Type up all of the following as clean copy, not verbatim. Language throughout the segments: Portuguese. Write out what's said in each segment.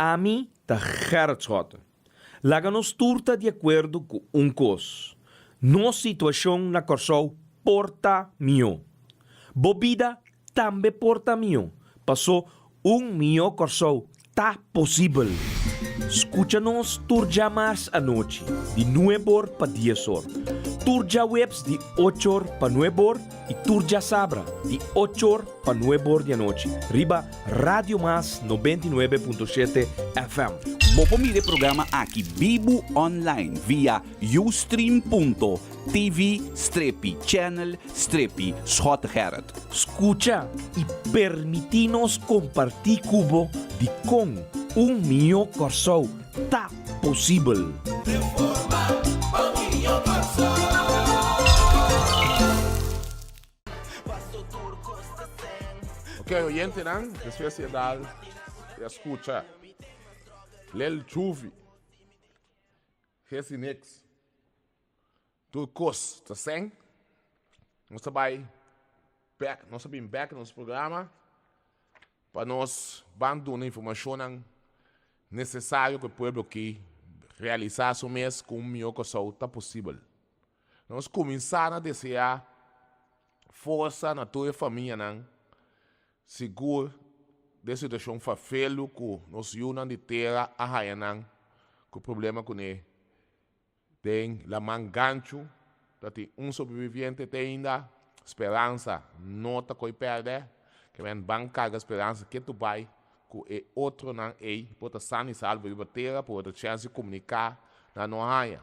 a mim tá hertzota. Laga nos turta de acordo com cos. Nossa situação na Corsou porta mio. Bobida também porta mio. Passou Miho Ko tá possível. Escucha-nos turja mais à noite, de 9 para 10 horas. Turja webs de 8 para 9 e turja sabra de 8 para 9 da noite. Riba Radio Mas 99.7 FM. Mopo mire programa aqui Bibo online via ustream.tv/channel/Schotgerrit. Escucha e permitinos compartir cubo de com Miho Ko tá possível. Ok, oyente, ¿no? Especial escucha. Lel chuvi. Hesi nix. Tu cos, tá sem? Nós trabalhamos back, nós sabemos back no nosso programa para nós dar uma informação necessária que o povo aqui realizar o mês com Miho Ko tá possível. Nós começamos a desejar força na tua família, não? Seguro de situação fafelo que nos unam de terra a raianan, que o problema com ele tem la mangancho, que sobrevivente tem ainda esperança, nota que perde, que vem bancar a esperança que tu vai, que é outro não é, pode estar e salvo de terra, pode ter chance de comunicar na não raia.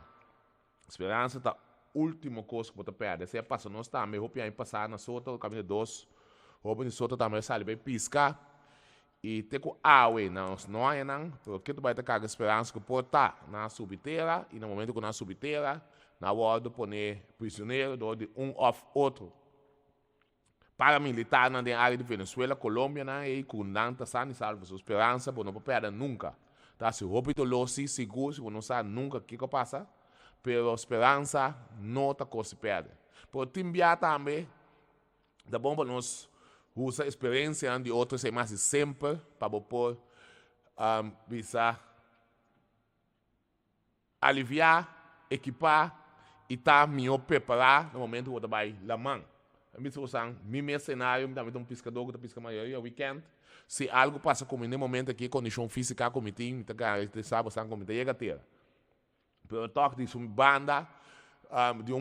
Esperança é a última coisa que pode perder. Se passa nós também, vou passar na sota, o caminho 2, vou na sota também sair bem piscar. E tem que awe não há não, porque tu vai ter carga esperança que pode estar na subterra e no momento que na subterra, na hora de pôr prisioneiro de off outro. Paramilitar na área de Venezuela, Colômbia, e com nanta sana e salva sua esperança, por não perder nunca. Tá, se o hospital seguro, se não sabe nunca o que passa, pero esperança não está se perde. Por timbiar também, é bom para nós usa a experiência de outros e mais sempre para poder visar aliviar, equipar e estar melhor preparar no momento que vai lá mão. Meu cenário, também um pescador que pesca maioria weekend. Se algo passa comigo no momento aqui, condição física comigo, sabe, você comigo chega a ter. Pero toque de uma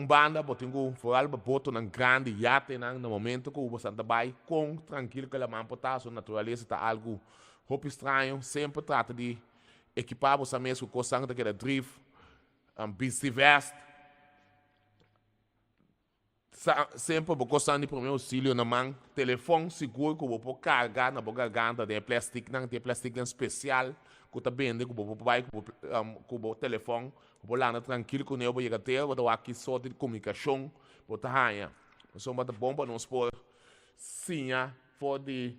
banda, botinho for algo boto nang grande iate no momento que o você vai com tranquilo que a mão pode sua natureza está algo roupa estranho, sempre trata de equipar você mesmo com coisa que é drift, vice-versa. Sempre vou gostar de primeiro auxílio na mão, telefone seguro que eu vou carregar na boca garganta de plástico, não tem plástico especial que tá bem, que eu vou vai com o telefone, vou lá tranquilo que eu vou chegar até, vou dar aqui sorte de comunicação, vou tá raia. Então é bom para nós por sim, for de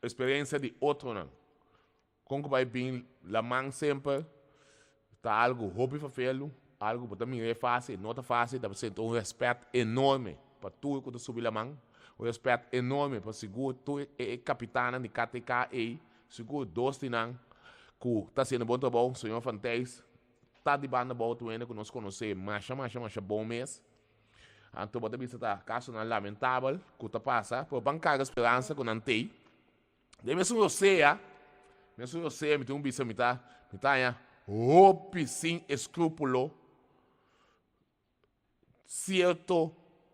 experiência de outro não. Como vai bem, a mão sempre tá algo hobby para fê-lo. Algo que também é fácil, não é fácil, deve ser um respeito enorme para tudo que tu subir a mão, um respeito enorme para seguro, tu é capitã de KTK e seguro dois de não, que está sendo bom trabalho, senhor Fantes, está de banda boa, tu ainda que nós conhecemos, mas bom mês. Então, pode ver tá caso não lamentável, que está passa, por bancar a esperança que não tem. De mesmo eu sei, me tem um bicho, me tá, roupa sem escrúpulo, certa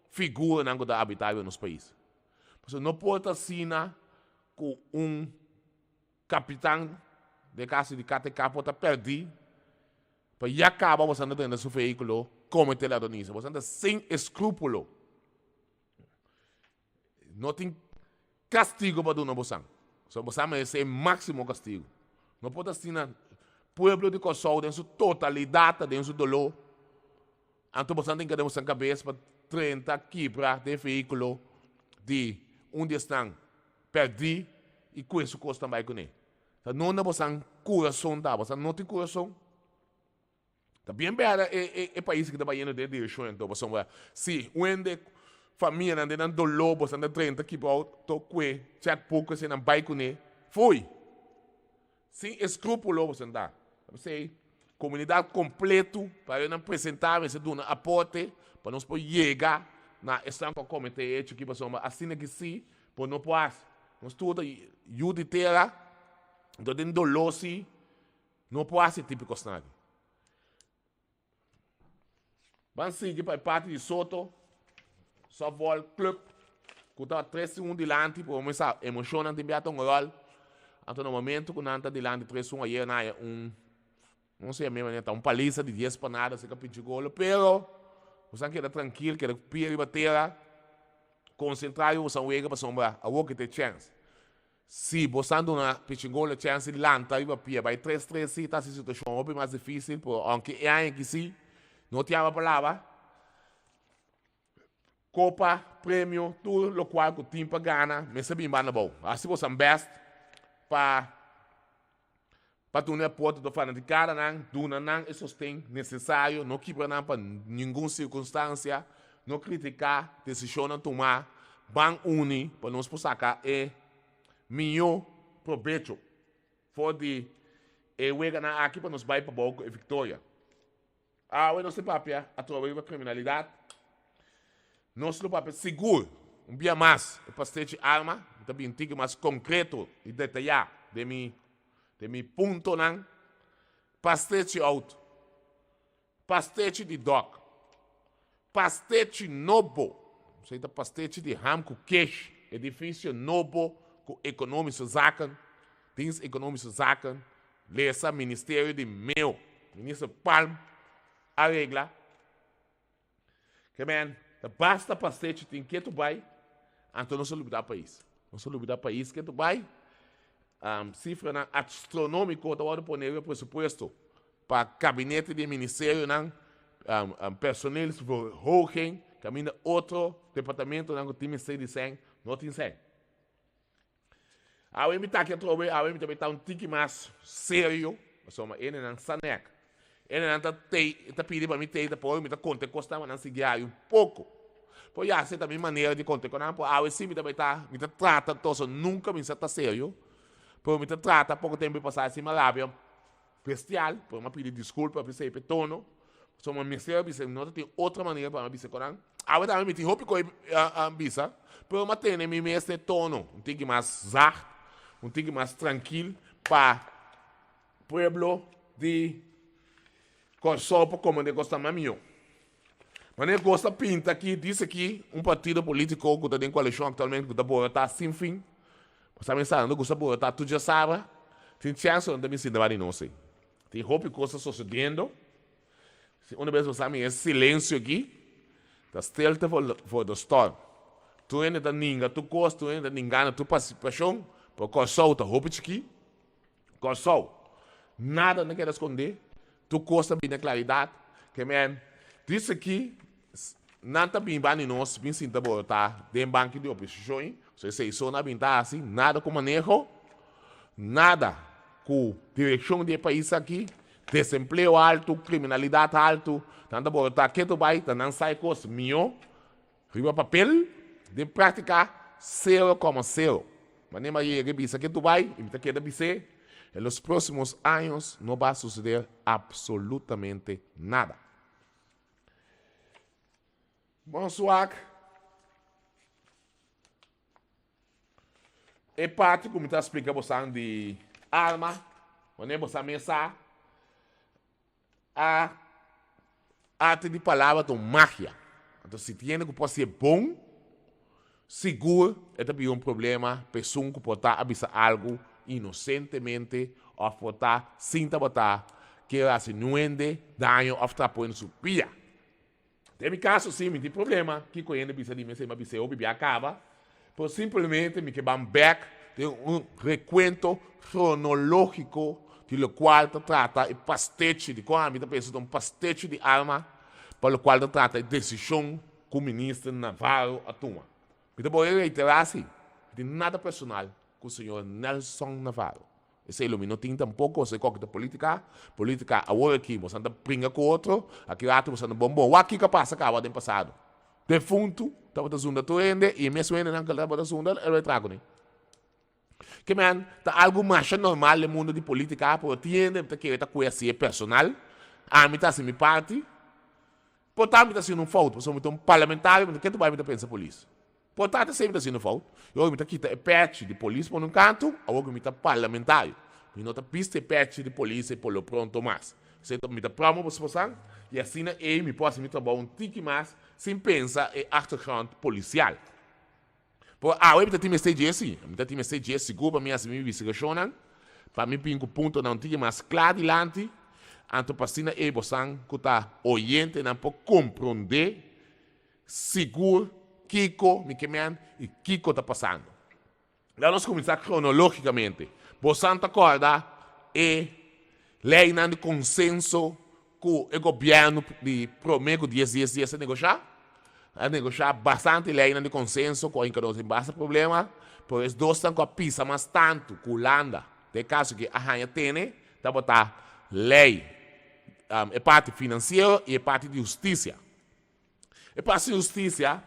figura não da habitável nos países. Porque não pode assinar com capitão de casa de KTK pode perder para já acabar você andando dentro do seu veículo como teledonista. Você anda sem escrúpulo. Não tem castigo para donar você. Você merece máximo castigo. Não pode assinar pueblo de Kosovo dentro sua totalidade, dentro do dolor. Então você tem que dar uma cabeça para 30 quebras de veículo de onde estão perdidos e com isso custa também com ele. Então não é você coração, você não tem coração. Também é país que está indo de direção, então você vai, se onde família não tem dolor, você não 30 quebras, tô com ele, chat pouco, você não vai com ele, foi. sem escrúpulo, você dá. Você, comunidade completo, para eu não apresentar, você dá um aporte, para nós poder chegar na estanca comitê ético, que você assina que sim, para não pode. Nós tudo, ajuda inteira, então tem dolor, não pode ser típico nada. Vamos seguir para a parte de Soto, só vol club, que está 3 segundos delante, para começar a emocionar também a um rol. Então, no momento que nós estamos delante de 3 segundos, aí é não sei mesmo, né? Tá paliza de 10 panadas, fica pinche golo, pero você queda tranquilo, queda pia e bater, concentrar e você uega para sombra, a que tem chance. Se você anda na pinche golo, chance de lanta e pia, vai 3-3, se está a situação bem mais difícil, aunque é aí que sim, não tinha a palavra. Copa, prêmio, tudo o qual o time para ganhar, mas se bem bom. Assim você é best para tu não pode do fana de cara não, duna não é sostém necessário, não quebra não para nenhuma circunstância, não criticar, decisão não tomar, ban uni para nós sacar é melhor proveito, for de wega na aqui para nós vai para boa e vitória. Eu não sei papel, através da criminalidade, não sei papel seguro, dia mais, para ter arma, também tem mais concreto e detalhado de mi ponto não, pastete auto, pastete de doc, pastete nobo, seja pastete de ham com cash, edifício nobo com econômico zaken, tens econômico zaken, lesa ministério de meu, ministro Palm, arregla, que man, basta pastete tem que tu vai, então não se olvidar país, não se olvidar país que tu vai. Cifra astronômica da hora poner o presupuesto para gabinete de ministério, personal holding, caminha outro departamento, que tem ministério de 100, não tem 100. A UEM está aqui, a UEM também está tique mais sério, ele não sanek. Ele não está pedindo para mim ter, depois me conta custa, mas não se guiar um pouco. Pois já, essa também maneira de contar com a UEM sim também está, me trata, então nunca me está sério. Por me trata pouco tempo passar assim lábia bestial, por me pedir desculpa, por ser petono. Só uma mensagem, você não tem outra maneira para me dizer coran. Agora também me tem roupa com a bisa, por me ter me mesmo tono, um tique mais zart, um tique mais tranquilo para pueblo de Corsopo como de gosta mamio. Mas ele gosta pinta aqui, diz aqui partido político que está em coalição atualmente que está sem fim. Você pensando, não gosta de tá, tu já sabe, tem chance de me ensinar, não sei. Tem roupa e coisas sucedendo. Uma vez você sabe, esse silêncio aqui, tá stelte for the storm. Tu ainda tá ninga, tu gosta, tu ainda ninguém, tu paixão, por corsol, tá roupa aqui, corsol. Nada não quer esconder, tu gosta bem da claridade, que man, disso aqui, não tá bem bem nós, bem sim tá bom, tá, dentro banco de oposição, se isso não está assim, nada com manejo, nada com direção do país aqui, desemprego alto, criminalidade alto, tanto bom, tá que tu vai, tá não sai coisa, meu, riba papel, de prática 0,0. Mas nem mais revisa que tu vai, e me queda dizer, em los próximos anos não vai suceder absolutamente nada. Bonsoir. É parte, como está explicando você, de arma, quando você pensa, a arte de palavra de magia. Então, se tem que pode ser bom, seguro, é também um problema, pessoa que pode avisar algo inocentemente, ou pode estar sem botar, que assim, não ende, dano, ou está põe sua pia. Tem caso, sim, tem problema, que conhece, bisa de mim, se bisa, ou bebê acaba, por simplesmente me quebrar back de recuento cronológico de lo qual trata o pastete de quando a pensa de um pastete de arma para o qual trata a decisão que o ministro Navarro toma. Então, vou reiterar assim, não tem nada personal com o senhor Nelson Navarro. Esse não tem tampouco, você qualquer política agora aqui, você anda brinca com outro, aqui rato você anda bombom, aqui que passa acaba do passado. Defunto, estava da zunda tu ende, e mesmo ainda não estava da zunda, ele vai trago, né? Que man, tá algo mais normal no mundo de política, por tiende, tá querer tá conhecer personal, a mim tá assim, me parte, portanto, tá sendo um falta, porque somos um parlamentar, mas quem tu vai me pensar polícia? Portanto, sempre tá sendo falta. Eu me tá quita patch de polícia por um canto, agora me tá parlamentar. Me não tá pista patch de polícia por lo pronto mais. Você tá me tá promo por supoção, e assim eu me posso me trabalhar um tique mais, sem pensar em achtergrond policial. Por eu me tá time CGS, me tá time CGS seguro para mim assim me investigação, para mim pingo ponto não tique mais claro dilante. Anto passina e bosan kuta oyente não pode compreender seguro Kiko me queman e Kiko tá passando. Lá nós começamos cronologicamente. Bosan tá acorda e lei não de consenso com o governo de prometo 10 dias a negociar bastante lei não de consenso com a não tem bastante problema, por isso dois estão com a pisa mais tanto com a Holanda. Tem caso que a rainha tem, tá botar lei é parte financeira e é parte de justiça. É parte de justiça,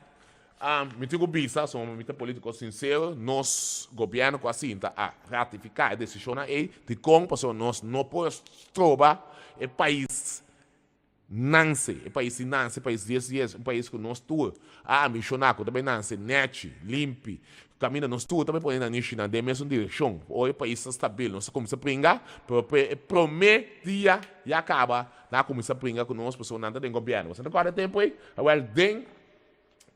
me digo bisa, somos muito políticos sinceros, nós, governo, quase a ratificar a decisão aí de como nós não podemos trocar o país Nancy, o país Nancy, o país 10 dias, o país que nós tudo, missionário também Nancy, net, limpe, caminha nós tudo também podemos ir na mesma direção. Hoje o país está estável, nós começamos a brincar, prometo dia e acaba, nós começamos a brincar com nós, pessoas nada tem governo. Você não corre tempo aí, agora tem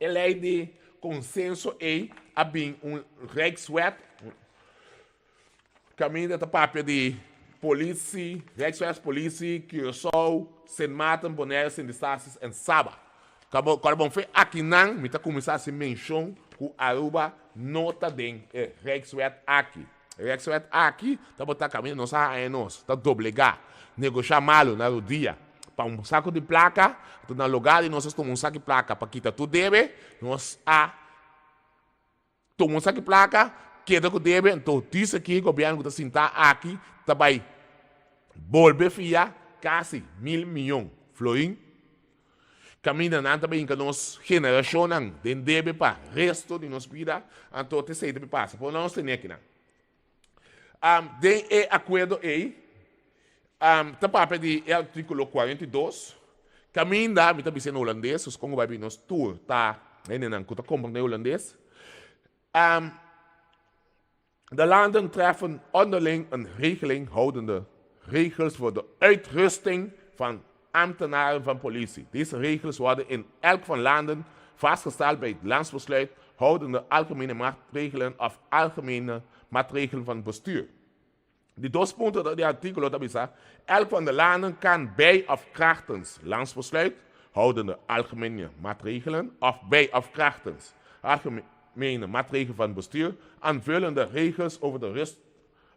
a lei de consenso aí, há bem regswet, caminho da papel de polícia, regswet polícia, que eu sou, sem matam, bonéis, sem destaques, em sábado. Quando bom foi aqui não, me está começando a se mencionar que Aruba nota de regswet aqui. Regswet aqui, tá botar caminho, nós tá doblegar, negociar malo na dia. Para um saco de placa, na lugar de nós tomamos um saco de placa para quitar tudo deve, nós tomamos um saco de placa, queda que deve, então isso aqui, o governo que está sentado aqui, também volve fia quase 1.000 milhões florins. Caminho não também que nós geração não deve para o resto de nossa vida, então te sei de passa, por nós tem aqui não. Tem acordo aí. Tá para de artículo 42, caminho da me tá dizendo holandês, os como vai vir nos tour, tá, não que tá compreendendo holandês. De landen treffen onderling een regeling houdende regels voor de uitrusting van ambtenaren van politie. Deze regels worden in elk van landen vastgesteld bij het landsbesluit houdende algemene maatregelen of algemene maatregelen van bestuur. Die doelpunten dat die artikelen dat is, elk van de landen kan bij of krachtens landsbesluit houdende algemene maatregelen of bij of krachtens algemene maatregelen van bestuur aanvullende regels over de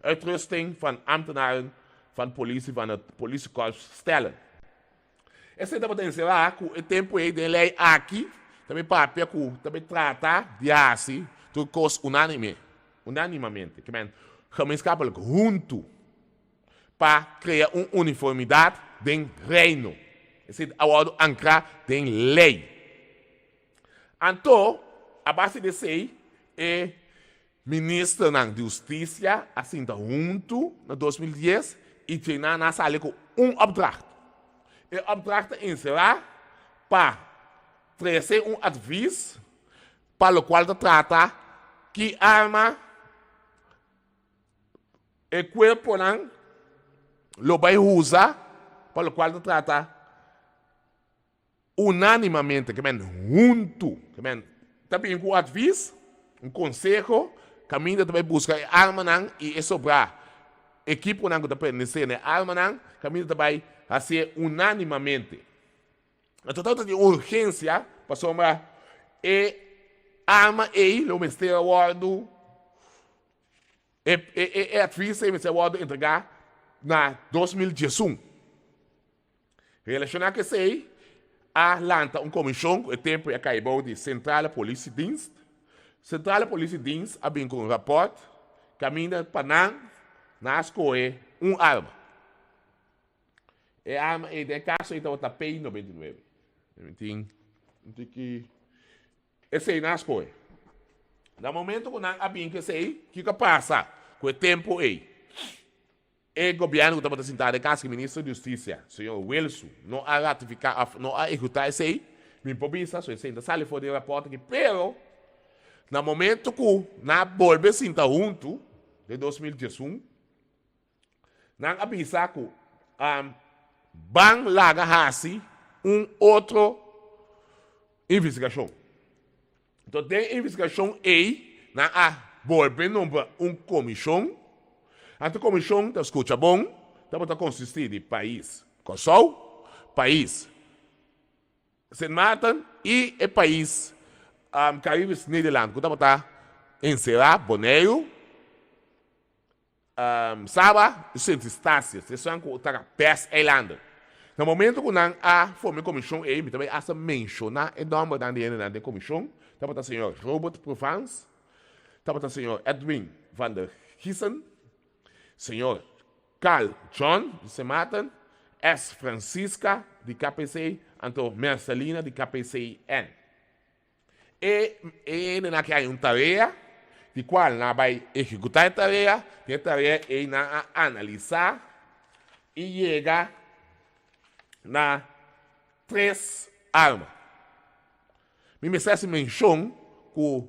uitrusting van ambtenaren van politie van het politiekorps stellen. Esse dá para encerrar com o tempo aí de lei aqui, também papel com também tratar de assim, tudo coisa unanimamente, que men gemeenschappelijk junto para criar uma uniformidade de reino. Esse award ancrar de lei. Então, a base desse aí é ministro da Justiça, assim, junto, em 2010, e tinha na sala com opdracht. E o opdracht encerrar para trazer advies para o qual trata que arma e corpo não lo vai usar para o qual trata unanimamente, que men junto, que men também com advies, conselho, caminho também busca arma não e sobrar equipe não que depende de arma não, caminho também a ser unanimamente. Então, tanto de urgência para somar e arma e o Ministério Wardo e advies o Ministério Wardo entregar na 2011. Relacionado com isso aí, a lança comissão, o tempo acabou de Centrale Police Dienst. Centrale Police Dienst abriu com rapport, caminha para na escolha arma. E a arma é de caso então está P99. Tem que esse aí na escolha. No momento que nós abrimos sei, o que passa com o tempo aí? O governo que está sentado em casa, o ministro da Justiça, o senhor Wilson, não a ratificar, não a executar isso aí, me improvisa, só senta, sale fora do rapporto aqui, pero, no momento que nós volvemos a sentar junto, de 2011, nós avisamos que van largar outra investigação. Então, tem investigação aí, nós volvemos a comissão. A comissão está escuta bom, está consistir de país Kosovo, país Sint Maarten e o país Caribes Nederland, que está encerrar Bonaire, Saba e Sint Eustáquio, que são os pés Islândia. No momento que nós formamos a comissão, eu também a mencionar o nome da comissão, está o senhor Robert Provence, está o senhor Edwin van der Giesen, senhor Carl John de Sint Maarten, S. Francisca de KPC, então Marcelina de KPCN. E nós temos uma tarefa, de qual nós vamos executar a tarefa é nós analisar e chegar na 3 armas. Me se menciona que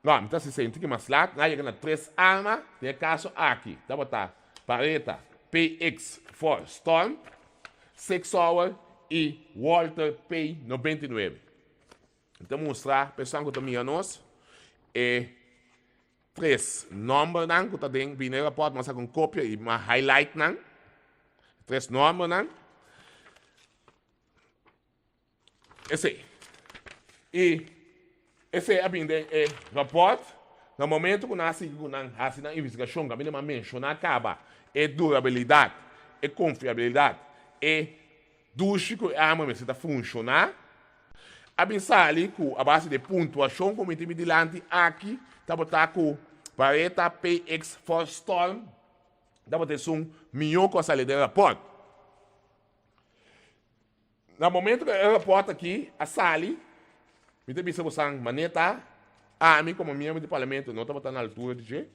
não, então se sente que mais lá, nós chegamos na 3 armas, tem caso aqui, tá botar Pareta, PX for Storm, 6 Hour e Walter P99. Então mostrar, pessoal que também a nós, 3 números que está dentro do rapport, mas com cópia e uma highlight não. 3 números não. Esse. E esse é o rapport. No momento que nós fazemos a investigação, que a gente menciona, acaba é durabilidade, é confiabilidade, é duche que a arma está funcionar. A pensar ali que a base de pontuação, como tem delante aqui, está botar com Pareta PX for Storm, está botar um Miho Ko saída do rapport. No momento que o rapport aqui, a sali, me tem visto você maneta, a mim como membro do parlamento, não está botando na altura de jeito.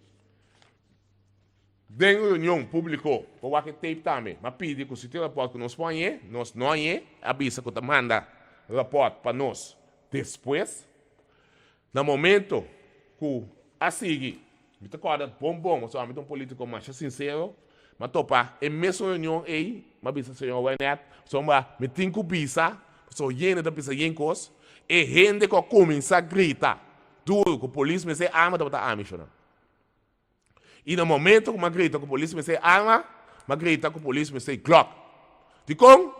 Dentro da reunião pública, por que tape também, mas pede que se tem rapport que nós põe, nós não é, avisa que manda rapport para nós depois. No momento que a seguir, me acorda bom, só me um político mais sincero, mas topa, é mesmo reunião aí, mas bisa senhor Wenet, só me tem que bisa, só gente da bisa yencos, e gente que começa a gritar, duro que a polícia me sei arma da botar arma, e no momento que eu grito que a polícia me sei arma, eu grito que a polícia me sei Glock. De como?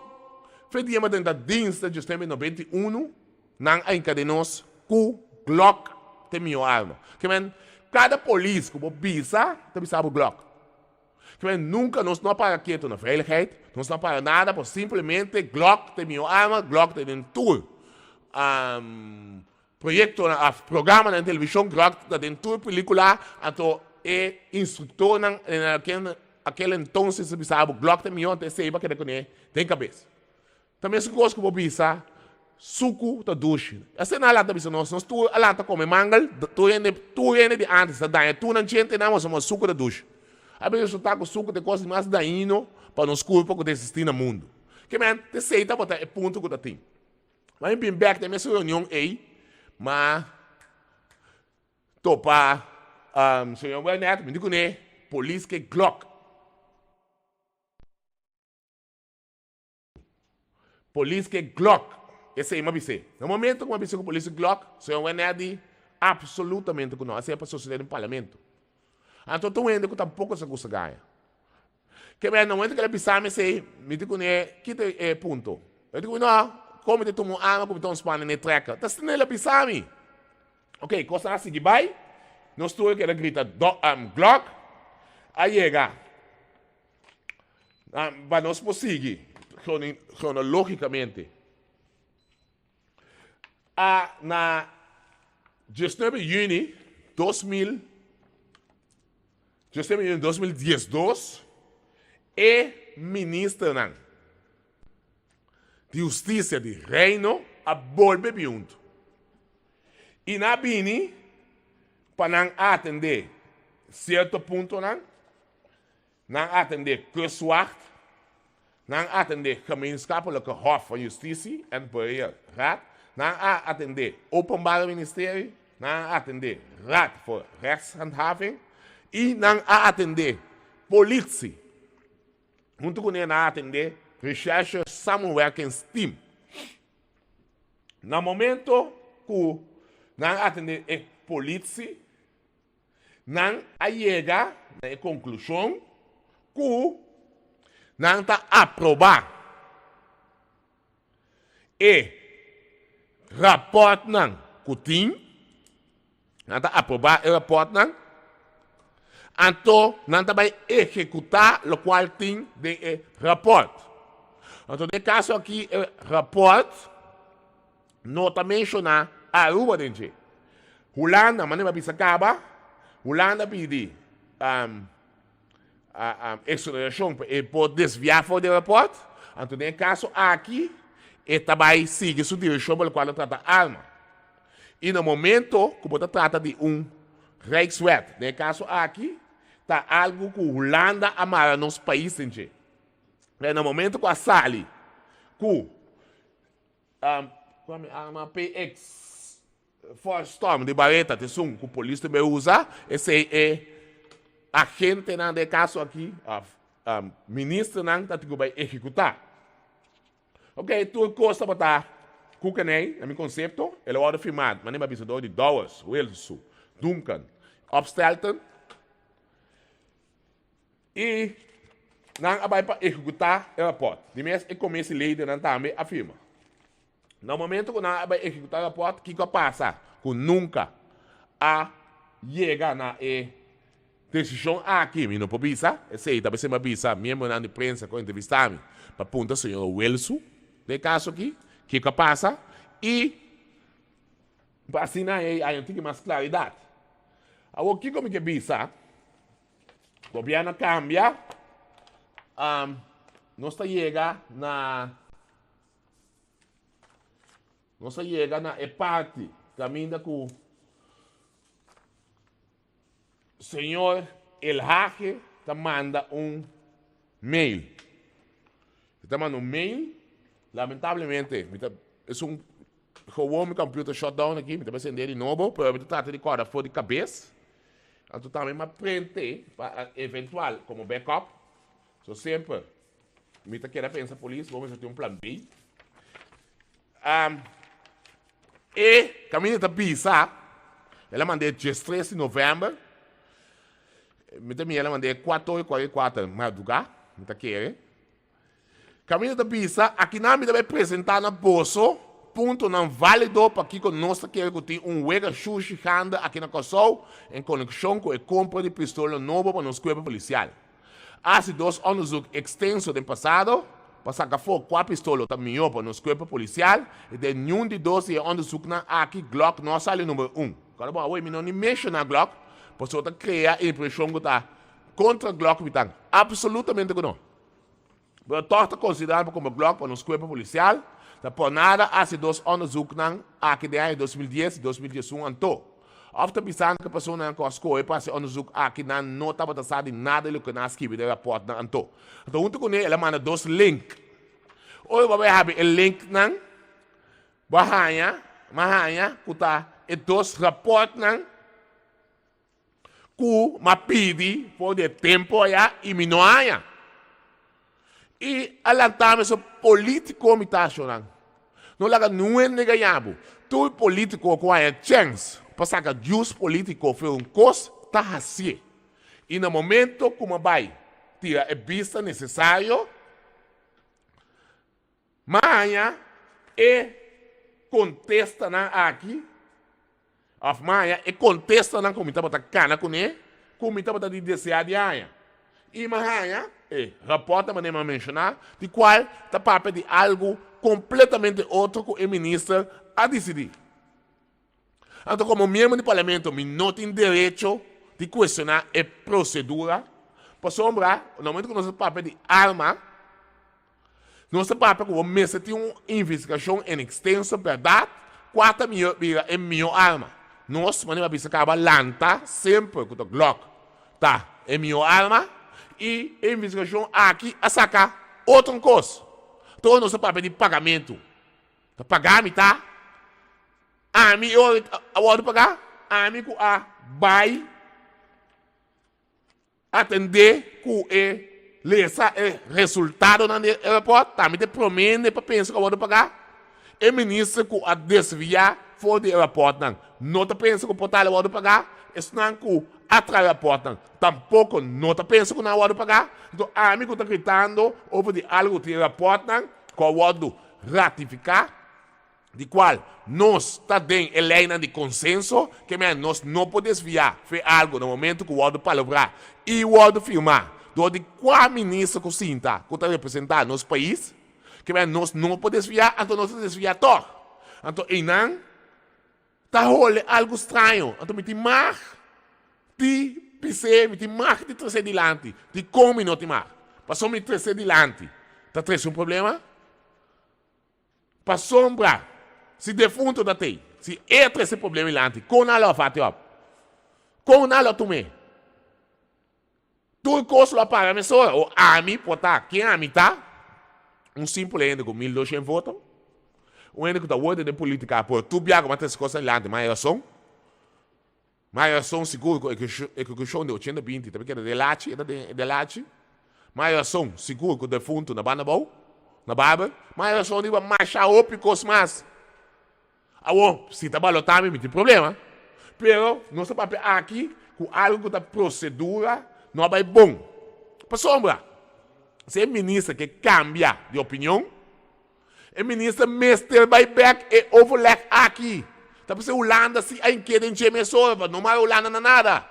Fedíamos dentro da diensta de 91, não encadeamos com Glock tem minha arma. Cada polícia que pisa, tem sabe o Glock. Nunca nós não para quieto na veiligheid, nós não para nada, por simplesmente Glock tem minha arma, Glock tem dentro projeto, programa na televisão, Glock tem dentro película, então é instrutor naquele então se sabe o Glock tem minha, tem seiba que tem cabeça. Também se gosta que eu bisa, suco da duche. Assim não lá bisa nós tu lá tá come mangal, tu ene de antes da daia, tu não gente não mas suco da duche. A vezes tá com suco de coisa mais daino para nos culpa que desistir no mundo. Que man, te sei tá botar é ponto que tá tem. Mas bem back da minha reunião aí, mas topa senhor Wenet, me digo né, polícia que Glock. Polícia que Glock. Esse aí é uma BC. No momento que uma BC com polícia Glock, o senhor Wendy absolutamente com nós. Essa é para sociedade no parlamento. Então, tu ainda que tampouco essa coisa ganha. Que bem, no momento que ele pensar, me digo, né, que é ponto. Eu digo, não, como te tomo arma, como te tomo espanha, ne treca. Tá sendo ele pensar, me. Ok, coisa assim que vai. Nós tu que ele grita, Glock. Aí chega. Para nós prosseguir. Cronologicamente, na 19 de junho de 2012, é ministro de Justiça de Reino a volver junto. E na bini, para não atender certo ponto, não atender kustwacht, não atender gemeenschappelijke hof van justitie en beheerraad, não atender openbare ministerie, não atender raad voor rechtshandhaving e não atender politie. Junto com ele, não atender recherche samenwerkingsteam. No momento que não atender a polícia, não chega na conclusão que não está aprovar e rapport não que tem, não está aprovar o rapport não, então não está vai executar o qual tem de rapport. Então, no caso aqui, o rapport não está mencionando a rua dentro. Holanda, mas não vai acaba. Holanda pede exoneração por desviar fora do rapport. Então, no caso aqui, ele também sigue sua direção pela qual trata arma. E no momento que você trata de Rijkswet, no caso aqui, está algo que Holanda amara nos países dentro. No momento que a sali, que uma PX Force Storm de Barreta, que a polícia também usa, esse é agente, no caso aqui, ministro, que vai executar. Ok, tudo custa para estar cucanei, no meu conceito, ele é ordem firmado, mas nem vai precisar de Dowers, rsou, Duncan, Opstelten, e não vai para executar o rapport. De mês, e começa a lei de não também afirma. No momento que não vai executar o rapport, o que passa? Que nunca chega na decisão aqui, não pode pensar, sei, talvez você me pensa, mesmo na imprensa, com entrevistar-me, para apontar o senhor rsou, de caso aqui, o que passa? E, assim, aí tem mais claridade. Agora, o que como que pensa? O governo cambia, nós chega na parte caminho que o senhor Elhage manda mail. Está mandando mail, lamentavelmente, é meu computer shutdown aqui, me está acender de novo, pero me trata de corda fora de cabeça. Então também me prende para eventual como backup. So sempre, me quer pensar polícia, vamos ter plano B. E caminho da pisa, ela mandei dia 13 de novembro. Ela mandei 4h44 madrugada, me quer. Caminho da pisa, aqui não me deve apresentar na bolsa, ponto não válido para que nós queremos ter rsou aqui na Kosovo em conexão com a compra de pistola nova para nosso corpo policial. Há dois onderzoek extenso do passado, para sacar fogo com a pistola também para nosso corpo policial, e de nenhum de dois onderzoek na aqui Glock não sale número 1. Agora, bom, eu não mexo na Glock, para só criar a impressão que está contra Glock, absolutamente não. Mas torta considerado como Glock para nosso corpo policial, da por nada há dois onderzoek aqui de ano 2010 e 2011 anto. Ofta pensando que a pessoa não consegue fazer onderzoek aqui não estava passando nada do que nós escrevemos de rapport na anto. Então, junto com ele, ela manda dois links. Hoje, vai haver o link não, bahaya, que está e dois rapportos não, que me pede por de tempo já e me não há. E alantamos o político me está achando. Não laga não é negativo. Todo político que tem chance para sacar jus político foi coisa tá assim. E no momento como vai tirar a vista necessário, Maia contesta aqui, Maia contesta na comitê para cana com ele, comitê para desejar de aia. E Maia rapporta, mas nem mencionar, de qual está para de algo completamente outro que o ministro a decidir. Então, como membro do parlamento, me não tem direito de questionar a procedura. Por sombra, no momento que nós estamos de arma, nós estamos para começar uma investigação em extensa verdade, 4 mil vira em minha arma. Nós, mas não acaba lanta sempre com o Glock. Tá, em minha arma e a investigação aqui a sacar outra coisa. Então, nosso papel de pagamento. Tá pagar-me, tá? A mim, eu vou pagar. A mim, vai atender com o resultado no aeroporto. Tá, me promete para pensar que eu vou pagar. E ministro que a desviar fora do aeroporto. Não tá pensando que o portal eu vou pagar. Isso não é que atrás do aeroporto. Tampouco não tá pensando que não vou pagar. Então, a mim que está gritando over de algo do aeroporto que eu vou ratificar. De qual nós está dentro de lei de consenso que nós não podemos desviar. Foi algo no momento que o Wado palavrar e o Wado filmar. Do de qual ministro que sinta que está representando nosso país, que nós não podemos desviar, então nós desviar todo. Então, e não, está rolando algo estranho. Então, me tem mais de PC, me tem mais de trazer adiante, de como não tem mais. Passou me trazer adiante. Está trazendo um problema? Para sombra. Se defunto da tem, se entra esse problema adiante, com nada fate op, com nada tomei. Tudo coisa lá para a pessoa, o AMI, portar, quem AMI tá? Um simples ainda com 1.200 votos, um ainda que está ordem de política, por tu biago, mas essas coisas adiante, mas eu sou seguro que o show de 820, também que é de lache, mas eu sou seguro que o defunto na banda boa, na barba, mas eu sou de marchar op e coisas mais. Se está balotando, não tem problema. Pero, nosso papel aqui, com algo da procedura, não vai bom. Para sombra, se é ministro que cambia de opinião, é ministro mestre vai back e overlap aqui. Tá para ser Holanda, se a enquete em Chemesolva, não mais Holanda não nada.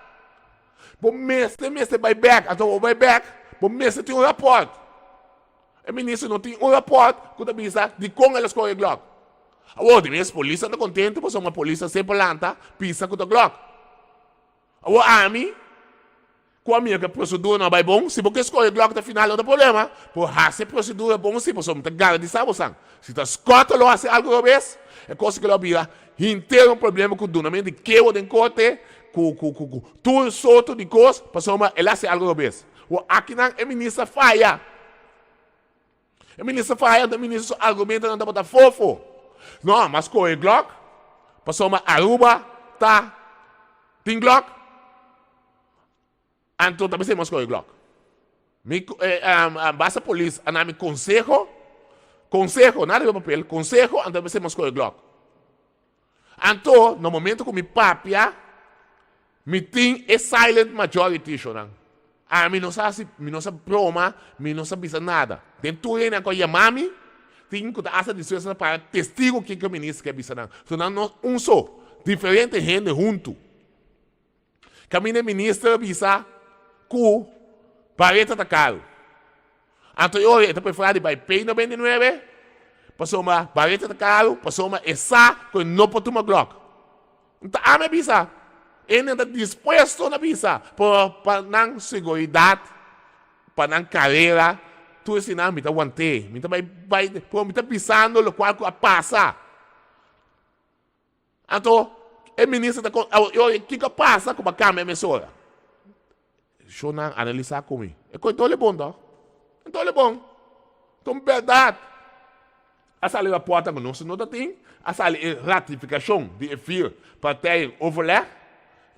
Bom, mestre vai back, então o vai back, bom, mestre tem um rapport. O ministro não tem um rapport, que avisa de como elas correm Glock. Agora, a polícia está contente, porque uma polícia sempre lanta, pisa com o Glock. Agora, a mim, com a minha procedura não vai bom, se você escolhe o Glock no final, não tem problema. Por essa procedura é bom, se você não tem garantia, se você escota lá, se algo não vez, é coisa que ela vira inteiro um problema com o donamento de quebra de corte, com tudo solto de coisa, para ela se algo não vez. Aqui não é ministra falha. O ministro argumenta não dá para fofo. Não, mas com o Glock, passou uma Aruba, tá? Tem Glock? Então também temos com o Glock. Basta a polícia, a nome consejo, nada de papel, consejo, então também temos com o Glock. Então, no momento que me papia, me tem a silent majority, chorando. Me não sabe broma, me não sabe nada. Tem tudo aí na coisa, mami, tem que dar essa discussão para testigo que o ministro quer dizer. Então, um só, diferente gente junto. Caminho ministro avisa que parece tá caro. Então, eu estou falar de Baipei 99, passou uma parece tá caro, passou uma essa que não pode tomar Glock. Então, me avisa. Ele está disposto a avisar para não segurança, para não carreira. Tu esse não me está aguantando, me está pisando o qual passa. Então, o ministro está o que passa com a câmera emissora? Deixa eu analisar comigo. Então é bom, não? Então é bom. Então, verdade. A saída da porta que nós não tem, a saída ratificação de FIR para ter overlap,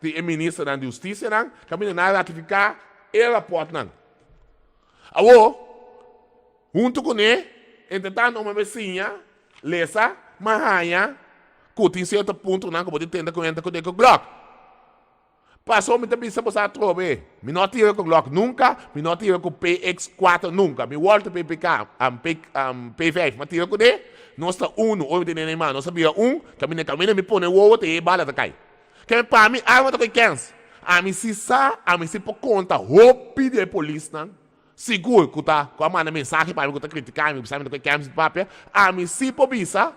de ministro da Justiça, que a ratificar e rapporto. Agora, junto com ele, entretanto, uma vizinha, Lessa, Mahanha, que tem certo ponto, que pode tentar com o Glock. Passou, me também se você trove. Me não tira com o Glock nunca, me não tira com o PX4 nunca. Me volta para o P5, mas tira com ele. Nós está hoje tem nenhum, nós sabia caminha, me põe o outro e bala da cai. Que para mim, arma da câncer. A mim se por conta, roupa de polícia, seguro que tá, com a manda mensagem para mim que tá criticando, me sabe do que câncer de papel, a mim se por bisa,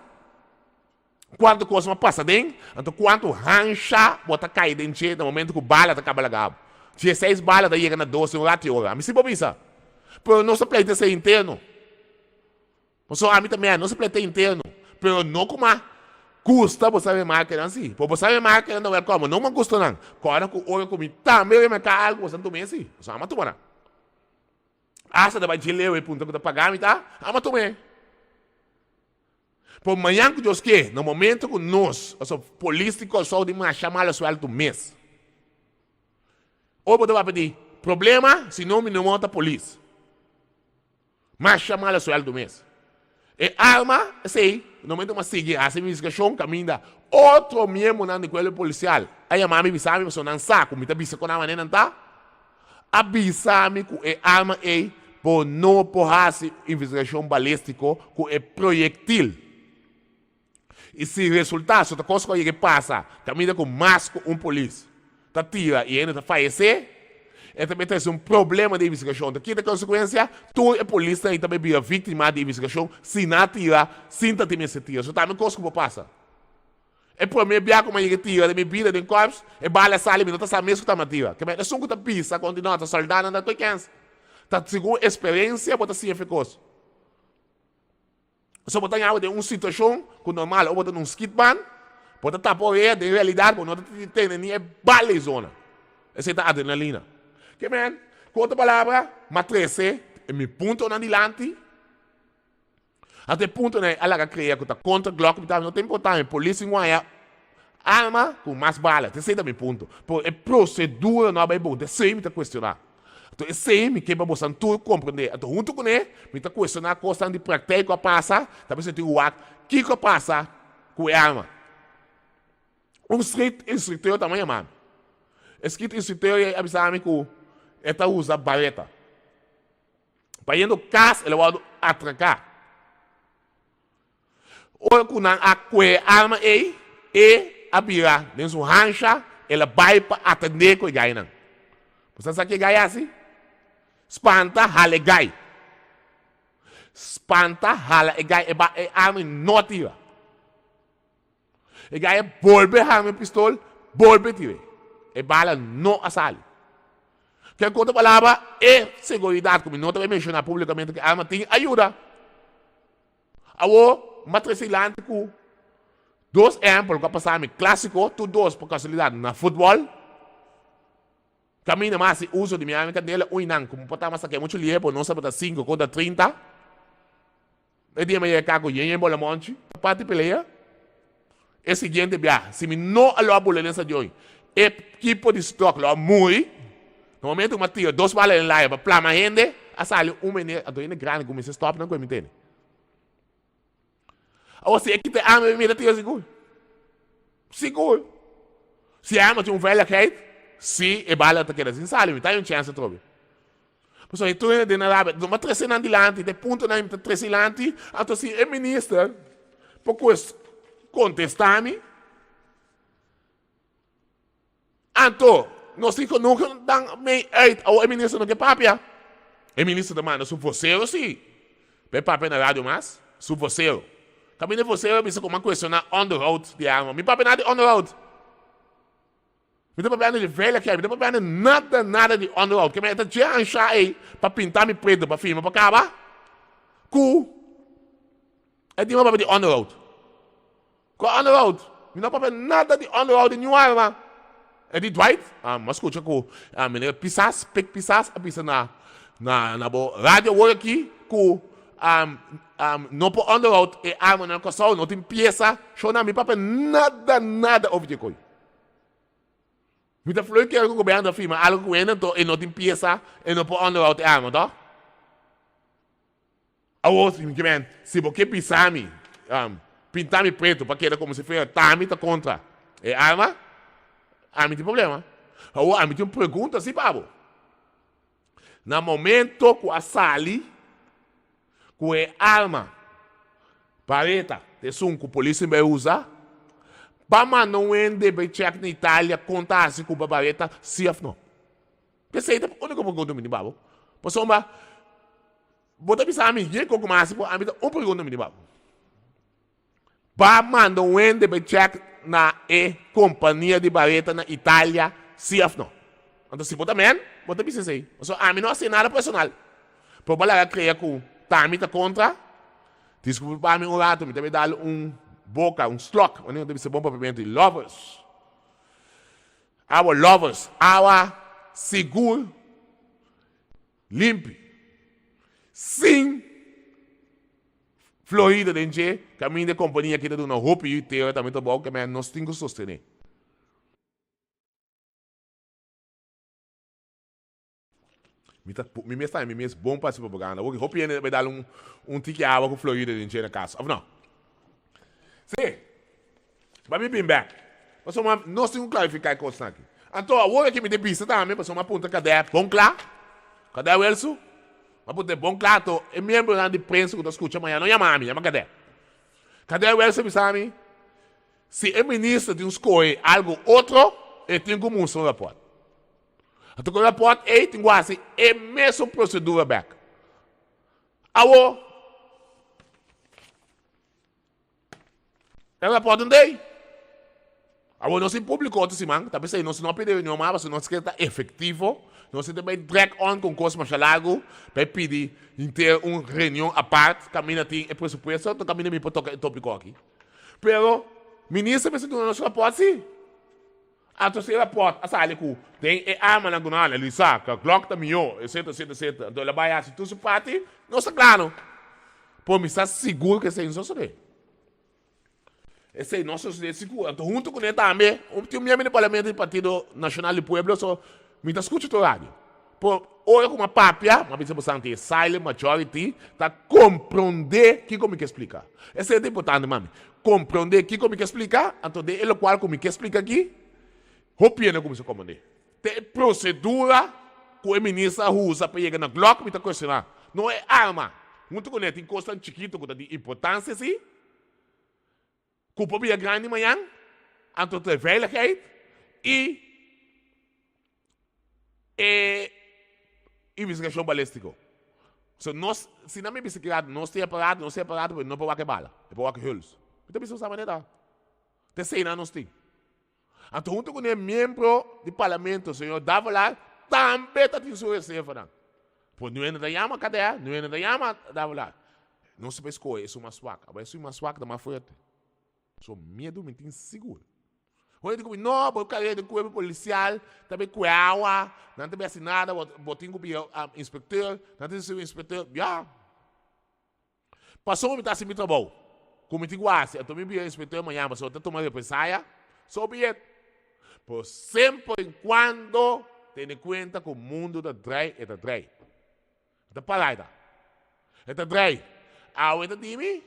quanto coisa passa dentro, então quanto rancha, bota cair dentro, no momento que o bala tá cabalagado. 16 balas da chega na 12, um ratio, a mim se por bisa. Pero não se pleite ser interno. Só a mim também, não se pleite interno. Pero não como custa você saber mais que não assim. Por você saber mais que não é como, não me custa não. Quando eu olho comigo, também eu me cago, você não tomei assim. Só ama tomar. Asa da vai ler o ponto que tá pagando, tá? Ama tomar. Por manhã que Deus quer, no momento que nós, os políticos, só de mais chamar o suelo do mês. Ou você vai pedir, problema, se não me não monta a polícia. Mas chamar o suelo do mês. E arma, sei, no momento que seguir a investigação, caminha outro membro na escola policial. Aí a mãe avisa-me, você não sabe, me avisa com a maneira não tá? Avisa-me que a arma é por não porrar investigação balística com é projetil. E se resultar, se a coisa que passa, caminha com mais que um polícia, tá tira e ainda tá falecer, é também tem um problema de investigação. Daqui da consequência, tu é polícia e também vira vítima de investigação, se não tira, sinta também se tira. Isso também coisa que passa. É por mim, bia como ele tira de minha vida de corpos, é bala sale, não tá sabendo mesmo que tá matira. Que é só que tá pisa, continua, tá soldado, não tá cansa. Tá segundo experiência, bota assim eficaz. Só botar em água de uma situação que normal, ou botar num skitban, botar tapar de realidade, porque não tem nem bala zona. Essa é a adrenalina. Que man, com outra palavra, matrese, é meu ponto na dilante. Até ponto, né, ela cria que tá contra o Glock, não tem importância, polícia não é arma com mais bala, esse é meu ponto. Por é procedura não é bom, esse é me questionar. Então, esse me que para você tudo compreender. Então, junto com ele, me está questionando a questão de prática que passa, talvez você tenha o ato, que passa com a arma. Um street instrutor também é mano. Esse instrutor é avisar-me que ele usa barreta. Para ir no caso, ele vai atracar. Ou quando a arma é a bira, dentro do rancha, ele vai para atender com o gai. Você sabe que gai é assim? Spanta, hale gai. Spanta, hale gai, é arma não tira. E gai é volve arma pistola, volve tira. E bala não assale. Que outra palavra é segurança, como não também mencionar publicamente que a arma tem ajuda. Awo, matricilante com dois exemplos que passaram clássico, tu dois por casualidade na futebol. Caminha mais uso de minha arma dele, não, como botar mais aqui muito livre, não sabe botar 5 contra 30. E dia meia cago em bola monte, parte peleia. E seguinte, bia, se me não alô a bola nessa de hoje, equipe de estoque lá muito. No momento que eu tiro 2 balas em live, para plama gente, a sale menino, a doina grande, como se stop, não me entende. Ou se aqui tem arma, me tira seguro. Seguro. Se a arma tem velho que se e bala tá querendo assim, sale, me tá um chance trobe. Por isso, tu ainda na lábia, uma trecena dilante, de ponto na trecelante, então se é ministro, pouco contestar-me, então, nós ficamos nunca dando meio ao ministro não quer papia. O ministro demanda, se você ou sim, vem papia na rádio mais, se você. Também de você, eu me como questionar on the road de arma, me papia nada de on the road. Me dá papel de velha que é, me dá papel nada de on the road. Que me está já achar aí para pintar me preto para firma para acabar. É de uma papel de on the road. Com on the road, me dá papel nada de on the road de nenhuma arma. É de Dwight, mas escuta com a menina pisas, a pisa na rádio hoje aqui com não por on the road e arma na coção, não tem peça, show na minha papel nada ouve de coisa. Me dá falando que algo governo da firma, algo que ainda e não tem peça e não por on the road e arma, tá? A outra que vem, se você pisar me, pintar me preto para que era como se fosse tá me tá contra e arma. A mim tem problema. A mim tem uma pergunta assim, Pablo. No momento que a sali, com a arma, pareta, de som que a polícia vai usar, para não ende bem check na Itália, contar assim com a pareta, se não. Pensei, onde que eu vou perguntar, menino, Pablo? Por sombra, vou te pensar a mim, que eu mais, a mim tem uma pergunta, menino, Pablo. Para não ende bem check na companhia de barreta na Itália, se não. Então, se você também, você precisa aí. A mim não é nada personal. Por falar que creia que tá me contra, desculpa para mim um rato, me também dar boca, slok, wanneer deve ser bom para pimenta, lovers. Our lovers, our seguro, limpo, sem Florida dentro, caminho de companhia que está dando roupa e teoria também tá bom, que nós temos que sostener. Me mesmo bom para essa propaganda. O roupa ainda vai dar tique de água com Florida dentro na casa, ou não? Sim. Para mim, bem back. Nós temos que clarificar a coisa aqui. Então, agora que me dê pista também, para uma ponta cadê? Bom claro? Cadê o rsou? Uma ponta bom claro, então, é membro da imprensa que eu escuto amanhã, não chama a mim, chama cadê? Cadê o rsou, me sabe? Se o ministro tem escolher algo outro, ele tem como mostrar o rapport. Então, o rapport é, tem quase a mesma procedura back. Agora, o rapport não tem. Agora, nós temos público outro semana, tá pensando, nós não pedimos nenhuma, mas nós queremos estar efetivo, nós também drag on com coisa mais largo, para pedir ter uma reunião à parte, caminha tem o pressuposto, então caminha me para tocar o tópico aqui. Pero, ministro, mas não nosso rapport, sim. Então, se rapport, a sala que tem arma na gunana, ele sabe, a Glock tá melhor, etc. Então, ele vai assim, tudo se parte, não está claro. Por me estar seguro que isso não sou esse é nosso seguro. Então, junto com ele também, tem um membro do Parlamento do Partido Nacional do Pueblo, só me está escutando o rádio. Por olha como uma papia, uma pessoa bastante silent majority, está compreender que como que explica. Esse é importante, mami. Compreender que como que explica, então, ele qual como que explica aqui, opina como se compreender. Tem procedura que o ministro usa para chegar na Glock, me está questionando. Não é arma. Junto com ele, tem coisa chiquita que tem importância, sim. Culpa bem grande amanhã, então de veiligheid e investigação balística. So, nós, se não me bicicleta, nós temos aparato, não pode que bala, é para que hulls. Então, isso é a maneira. Tem 100 anos, tem. Então, junto com o membro do parlamento, o senhor Davolar, também está tendo sua reserva. Por não é da Yama, cadê? Não é da Yama, Davolar. Não se vai escolher, isso é uma suaca. Mas isso é uma suaca da mais forte. So, medo me tem seguro. Quando eu digo, não, porque o cara do corpo policial, também com água, não tem assinada, botinho com o inspetor, não tem o inspetor, já. Passou a me dar assim, me trabalho. Como eu digo, eu também vi o inspetor amanhã, mas eu estou tomando represália, só bilhete. Por sempre e quando, tenha em conta que o mundo da drei é da drei. Da parada. É da drei. A outra time,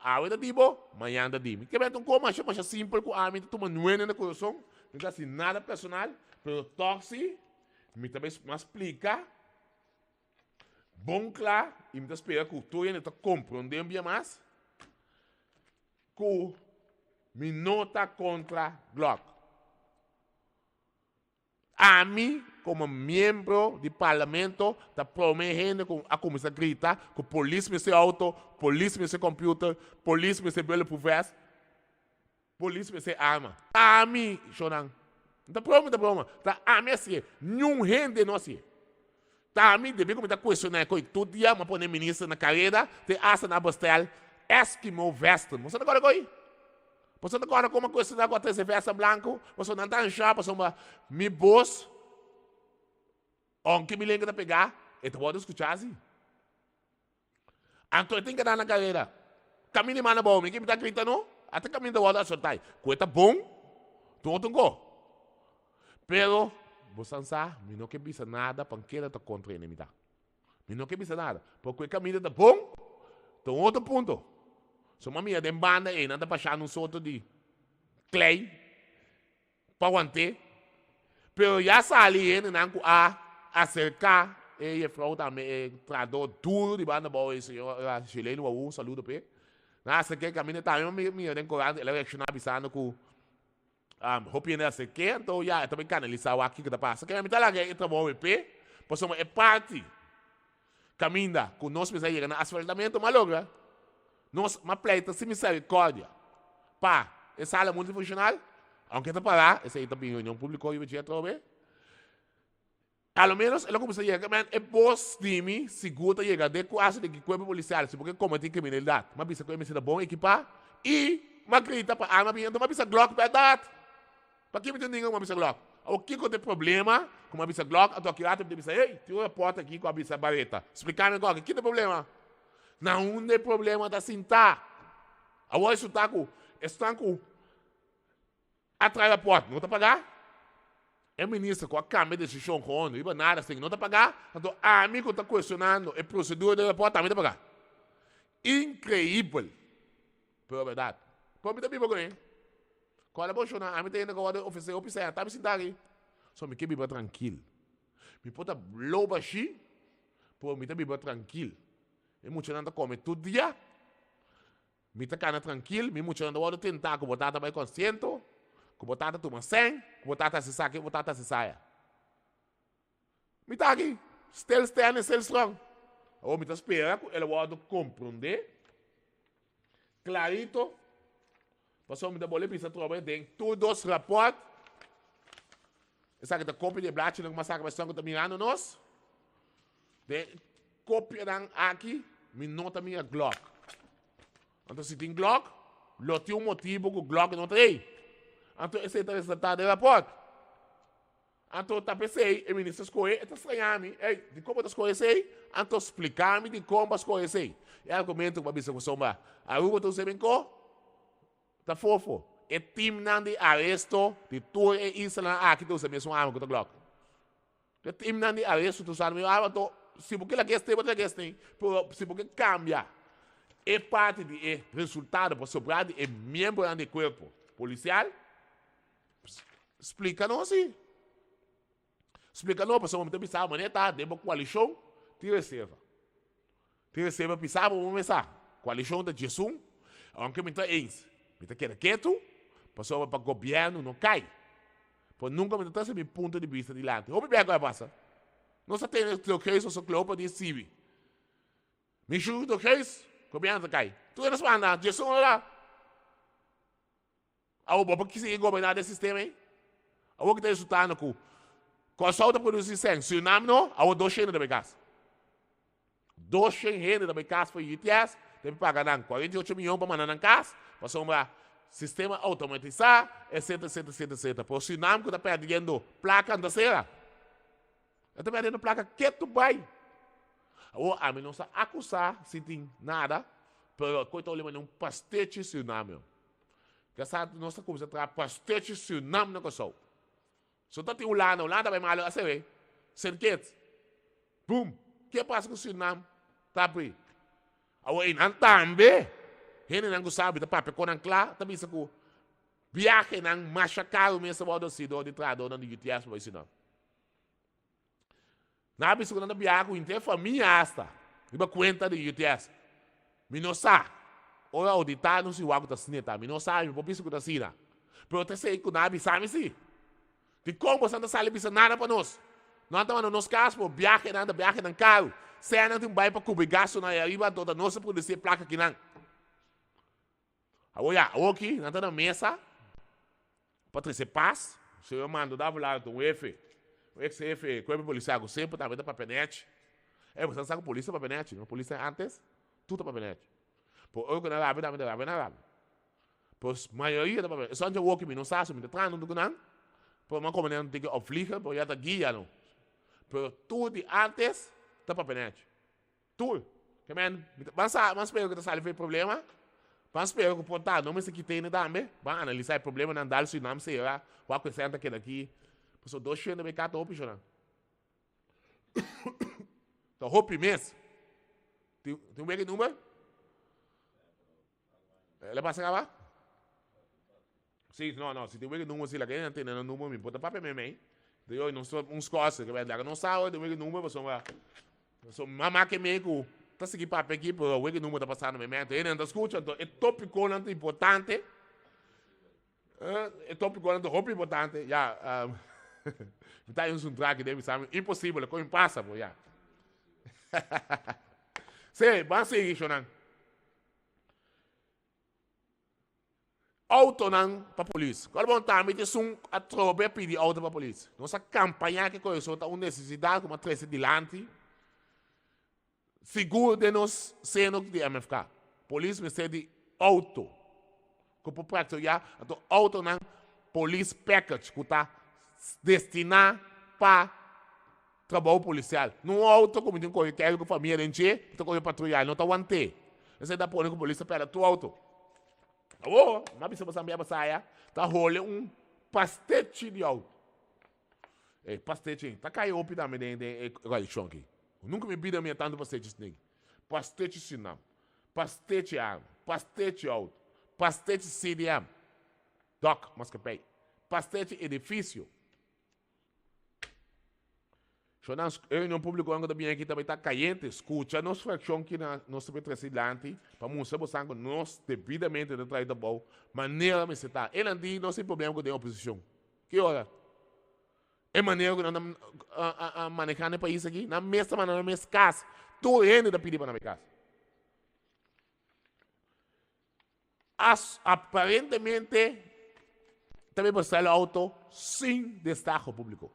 a outra tipo, amanhã da time. Que bem, como acha simples com a minha toma nuena no coração, não dá assim nada personal, pero torce, me também me explica, bom claro, e me espera que tu ainda compreender bem mais, que me nota contra Glock. A mim, como membro do parlamento, está prometendo a comissão grita que a polícia me se auto, polícia me se computer, polícia me se belo por vez, polícia me se arma. A mim, Shonan, está prometido, está a mim assim, nenhum rende não assim. Está a mim, deve como está questionando, que todo dia, mas põe ministro na carreira, te assa na bastel, Eskimo Western. Você não agora aí? Você agora como questionar com a terceira vesta branco, você não está achando, você me boss, onde me lembra de pegar, e tu pode escutar assim. Então, eu tenho que dar na carreira. Caminho de mana bom, ninguém me está gritando, até caminho de volta a soltar. Coisa bom, tu outro go. Pero, você não sabe, não quer pensar nada, para que ela está contra a inimidade. Não quer pensar nada, porque o caminho está bom, tem outro ponto. So, uma minha de banda e não está passando um sorto de clay para manter. Pero já sali ele não a acercar e a frau também tradou tudo de banda boa esse chileno o saludo pe. Na acerquei caminho também minha de coragem ela reaccionar pensando com hopinha acerquei então já também canalizar o aqui que está passando. Que me tá lá que entra bom pe. Posso é parte caminha com nós pensar chegar no asfaltamento malogra. Nós, uma pleita sem misericórdia. Pá, essa sala multifuncional, aunque está para lá, essa aí também é reunião pública, eu vou te atrover. Ao menos, ela começa a chegar, mas é boss de mim, segura chegar, de quase de que corpo policial, se porque comete criminalidade. Mas pensa que é bom equipar e magrita para arma bem, então uma bisa Glock verdade. Para que me tem ninguém uma bisa Glock? O que tem problema com uma bisa Glock? A tua criada me diz, ei, tem uma porta aqui com a bisa barreta. Explicar-me agora, que tem problema? Não tem problema da cinta. Agora isso está com estanco atrás da porta, não está pagar? É ministro com a câmera de decisão com não iba nada assim, não está pagar? Então, amigo está questionando a procedura da porta, também está pagar. Incrível. Pela verdade. Pode me dar biba com ele. Qual é a boa chona? A mim tem agora oficial, tá me sentado aqui. Só me quer biba tranquilo. Me pode loba xi, pô, me tá biba tranquilo. E muito não come todo dia. Me tá cana tranquilo, me muito não vou tentar com batata mais consciente, com batata toma 100, com batata se saque, com batata se saia. Me tá aqui, still stand, still strong. Ou me tá esperando, ele vai compreender. Clarito. Passou me da boleia, precisa trabalhar dentro. Todos os rapportos. Essa aqui da cópia de blate, não massacre, mas estão mirando nós. De cópia aqui, me nota minha Glock. Então, se tem Glock, não tem motivo que o Glock não tem. Então, esse é o resultado do rapporto. Então, tá pensei, o ministro escolheu, está estranhando. Ei, de como está escolhendo? Então, explicar-me de como escolheu. E argumento com a bisa com sombra. A rua tu se benco, tá fofo. E time não de arresto, de tu e isso lá, aqui tu se mesmo arma com o Glock. E time não de arresto, tu sabe meu arma, se porque a questão, se porque cambia. É parte de resultado para sobrar de membro do corpo policial. Explica-nos assim. Explica-nos, para você pensar, mas tá, dentro da coalição, te reserva. Te reserva, pensar, vamos começar. Coalição da Jesus, aunque me está eins. Me está quieto, passou para o governo, não cai. Por nunca me está meu ponto de vista de lá. O que agora passa? Não se tem o que isso, só clopa de civil. Me chuta do que isso, o governo cai. Tu eres para Jesus lá. A o bobo que se governar desse sistema, hein? A o que está resultando com a solta produzir sangue. Se o nome não, a o 200 da minha casa. 200 da minha casa foi UTS. Deve pagar 48 milhões para mandar na casa, para ser um sistema automatizado, etc. Por se não, que está perdendo placa da cera. Está perdendo placa que tu vai. Ou a mim não está acusar se tem nada, pero coitado lhe um pastete se o nome. Que essa nossa coisa traz pastete se o nome não gostou. Se tu tem um lado vai mal, assim vê. Sem que, bum, que passa com o seu nome? Tá aí. Away nan tambe. Hene nang gusabi ta pape ko nang kla, ta bisa ko biyahe nang masyakaro me sa wado sido di trado nang UTS mo isino. Na bisa ko nang biyahe ko inte família hasta. Iba kwenta di UTS. Minosa. Ora auditar no si wago ta sineta. Minosa mi popisa ko ta sina. Pero ta sei ko na bisa mi si. Di kombo santa sali bisa nada pa nos. Não tá nos casos, por viaje nang carro. Se não tem bairro para cobrir gasto na arriba, toda nossa produzir placa aqui não. Agora, aqui, não tá na mesa, para trazer paz. Se eu mando dar lá do UF, o ex-F, corpo policial, sempre tá vendo papenete. É, você sabe que a polícia é papenete, a polícia antes, tudo é papenete. Por eu que não é por maioria da papenete. Só onde eu aqui, não sabe, me traz no do não. Por uma comunidade tem que obrigar, por já tá guia, não. Por tudo antes, tá papenete. Tudo. Que men, mas espero que tá fez problema. Mas espero que o portal não me se quitei nem também. Vai analisar o problema não dar se não sei lá. Qual que senta aqui daqui. Passou 200 de mercado hopi já. Então hopi mês. Tem um bem número? Ele passa cá? Sim, não, se tem um bem número se lá que não tem nenhum número me bota papel mesmo. Eu não sou uns coisas que vai dar não sabe, tem um bem número, so mama que meio tá seguindo papel aqui, por o número tá passando no momento, ele não escuta, então é tópico não importante, é tópico não roupa importante, já, tá aí um drag deve sabe, impossível, como passa, pô, já. Sei, vai seguir, Shonan. Auto não para polícia. Qual bom time de som a trobe pedir auto para polícia. Nossa campanha que começou tá uma necessidade como a trazer dilante. Seguro de nós sendo de MFK. Polícia precisa de auto. que por patrulhar, então auto na police package que está destinado para trabalho policial. Não auto como tem que quer com família enche, então que patrulhar, não está aguante. Você dá por que a polícia pega tu auto. Oh, mas se você não saia, tá rolando pastete de auto. Pastete, tá caindo o pidame de religião aqui. Nunca me pida minha tanto pastete assim. Pastete sinam, pastete arma, pastete auto, pastete CDM, doc, mas que pay, pastete edifício. Eu reunião pública também aqui também está caiente, escuta nossa fração que nós presidente para mostrar que nós devidamente de trás da boa maneira me está. Ele andi não tem problema com a oposição. Que hora? É maneira que nós manejando o país aqui, na mesma maneira, na mesma casa. Todo mundo está pedindo para na minha casa. Aparentemente, também passar o auto sem destaque público.